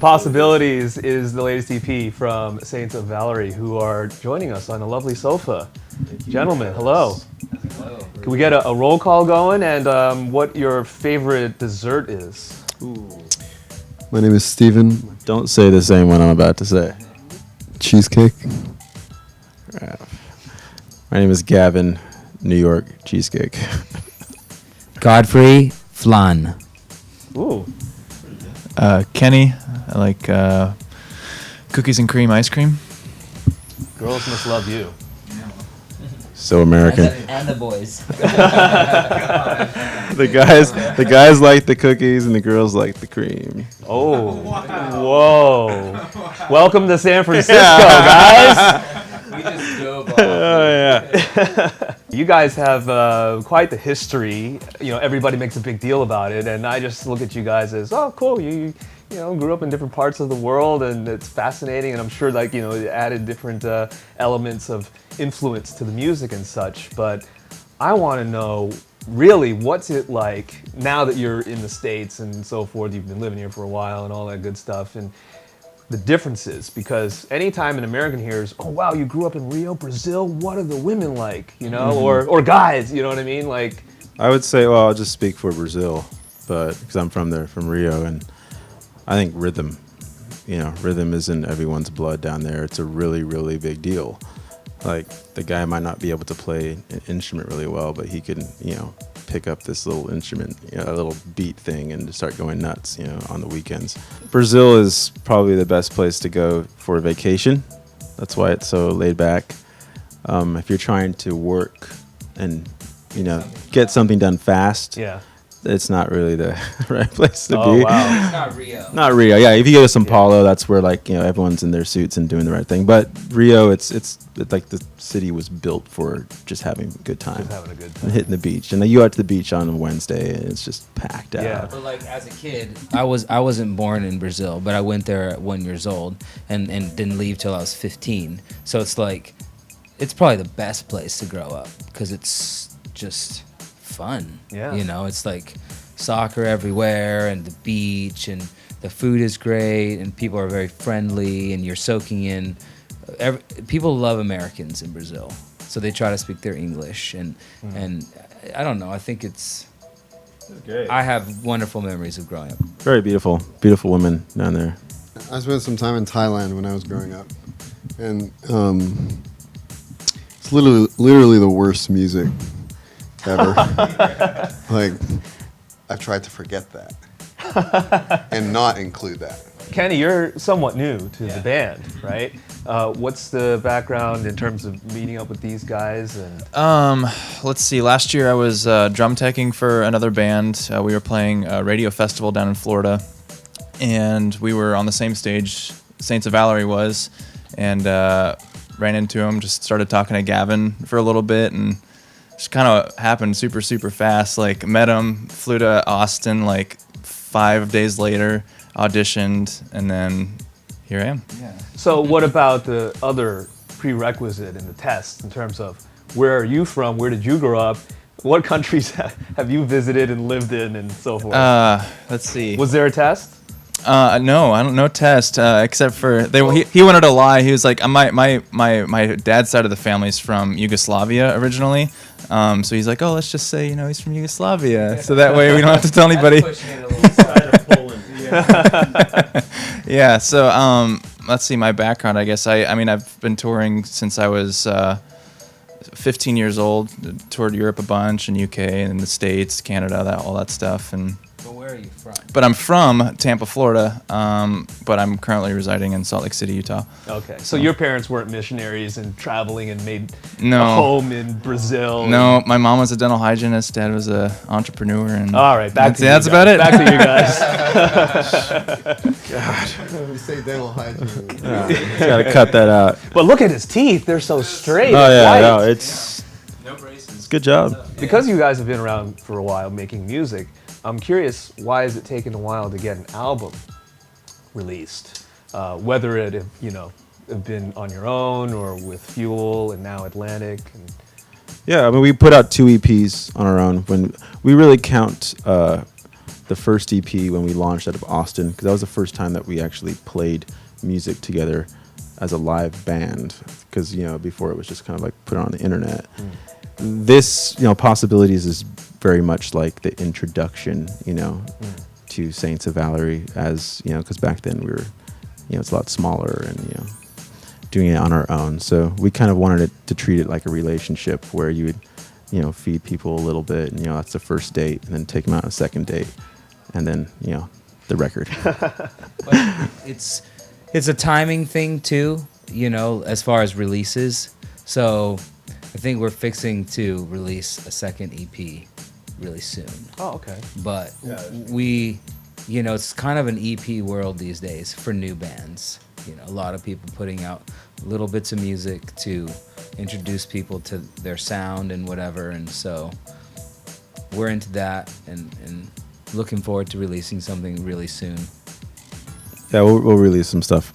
Possibilities is the latest EP from Saints of Valory, who are joining us on a lovely sofa. Gentlemen, hello. Hello. Can we get a roll call going, and what your favorite dessert is? Ooh. My name is Steven. Don't say the same one I'm about to say. Cheesecake. My name is Gavin, New York cheesecake. Godfrey Flan. Ooh. Kenny, I like cookies and cream ice cream. Girls must love you. So American. And the boys. The guys like the cookies and the girls like the cream. Oh. Whoa. Welcome to San Francisco, guys. We just dove off. Oh yeah. You guys have quite the history. You know, everybody makes a big deal about it, and I just look at you guys as, oh, cool. You know, grew up in different parts of the world, and it's fascinating. And I'm sure, like, you know, it added different elements of influence to the music and such. But I want to know, really, what's it like now that you're in the States and so forth? You've been living here for a while and all that good stuff, and the differences, because anytime an American hears, oh wow, you grew up in Rio, Brazil, what are the women like, you know, or guys, you know what I mean? Like, I would say, well, I'll just speak for Brazil, but because I'm from there, from Rio, and I think rhythm is in everyone's blood down there. It's a really, really big deal. Like, the guy might not be able to play an instrument really well, but he can, you know, pick up this little instrument, you know, a little beat thing, and start going nuts, you know, on the weekends. Brazil is probably the best place to go for a vacation. That's why it's so laid back. If you're trying to work and, you know, get something done fast, yeah. it's not really the right place to Oh, be. wow. It's not Rio. Not Rio, yeah. If you go to Sao Paulo, that's where, like, you know, everyone's in their suits and doing the right thing. But Rio, it's like the city was built for just having a good time. Just having a good And time. hitting the beach. And you go out to the beach on a Wednesday, and it's just packed out. Yeah. But like as a kid, I wasn't born in Brazil, but I went there at 1 year old and didn't leave till I was 15. So it's like, it's probably the best place to grow up because it's just fun. Yeah. You know, it's like soccer everywhere and the beach and the food is great and people are very friendly and you're soaking in. People love Americans in Brazil, so they try to speak their English and I don't know. I think it's Great. I have wonderful memories of growing up. Very beautiful. Beautiful women down there. I spent some time in Thailand when I was growing up, and it's literally the worst music ever. Like, I've tried to forget that and not include that. Kenny, you're somewhat new to Yeah. the band, right? What's the background in terms of meeting up with these guys? And Let's see. Last year I was drum teching for another band. We were playing a radio festival down in Florida, and we were on the same stage Saints of Valory was, and ran into him. Just started talking to Gavin for a little bit, and just kind of happened super, super fast. Like, met him, flew to Austin like 5 days later, auditioned, and then here I am. Yeah. so what about the other prerequisite in the test in terms of where are you from? Where did you grow up? What countries have you visited and lived in and so forth? Let's see. Was there a test? No, I don't know test except for he wanted to lie. He was like, my dad's side of the family is from Yugoslavia originally, so he's like, oh, let's just say, you know, he's from Yugoslavia, so that way we don't have to tell anybody. Yeah. So let's see my background. I guess I mean I've been touring since I was 15 years old. Toured Europe a bunch, and UK, and the States, Canada, all that stuff, and. But where are you from? But I'm from Tampa, Florida, but I'm currently residing in Salt Lake City, Utah. Okay, so your parents weren't missionaries and traveling and made No. a home in Brazil? No, my mom was a dental hygienist. Dad was an entrepreneur. And All right, back to you that's guys. about it. Back to you guys. We say dental hygiene. Gotta cut that out. But look at his teeth; they're so straight. Oh, and yeah, white. no, it's good job. Because you guys have been around for a while making music, I'm curious, why has it taken a while to get an album released? Whether it have been on your own or with Fuel and now Atlantic. And Yeah, I mean, we put out 2 EPs on our own. When we really count the the first EP when we launched out of Austin, because that was the first time that we actually played music together as a live band. Because before it was just kind of like put on the internet. This Possibilities is very much like the introduction, to Saints of Valory, as because back then we were, it's a lot smaller and doing it on our own. So we kind of wanted to treat it like a relationship where you would, feed people a little bit, and that's the first date, and then take them out on a second date, and then the record. But it's a timing thing too, as far as releases. So I think we're fixing to release a second EP really soon. Oh, okay. But we, it's kind of an EP world these days for new bands. A lot of people putting out little bits of music to introduce people to their sound and whatever. And so we're into that and looking forward to releasing something really soon. Yeah, we'll release some stuff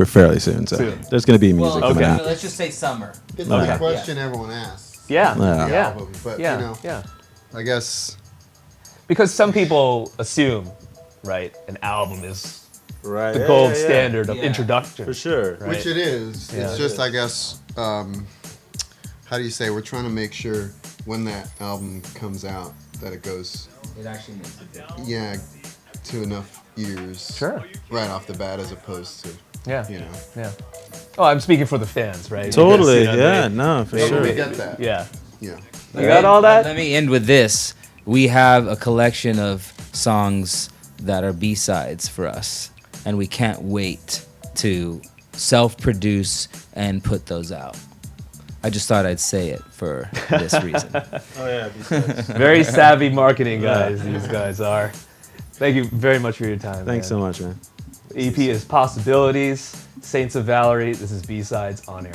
fairly soon. So there's going to be music coming out. Let's just say summer. It's the question everyone asks. Yeah. The Yeah. album, but Yeah. I guess Because some people assume, right, an album is Right. the gold standard of Yeah. introduction. For sure. Right. which it is. Yeah. It's just I guess how do you say, we're trying to make sure when that album comes out that it goes It actually makes a difference. to enough ears Sure. right off the bat, as opposed to Yeah. Yeah. Oh, I'm speaking for the fans, right? Totally. Because, Yeah. No, for Maybe sure. we get that. Yeah. Yeah. You got all that? Let me end with this. We have a collection of songs that are B-sides for us, and we can't wait to self-produce and put those out. I just thought I'd say it for this reason. Oh yeah. Very savvy marketing guys, these guys are. Thank you very much for your time. Thanks so much, man. EP is Possibilities, Saints of Valory. This is B-Sides on Air.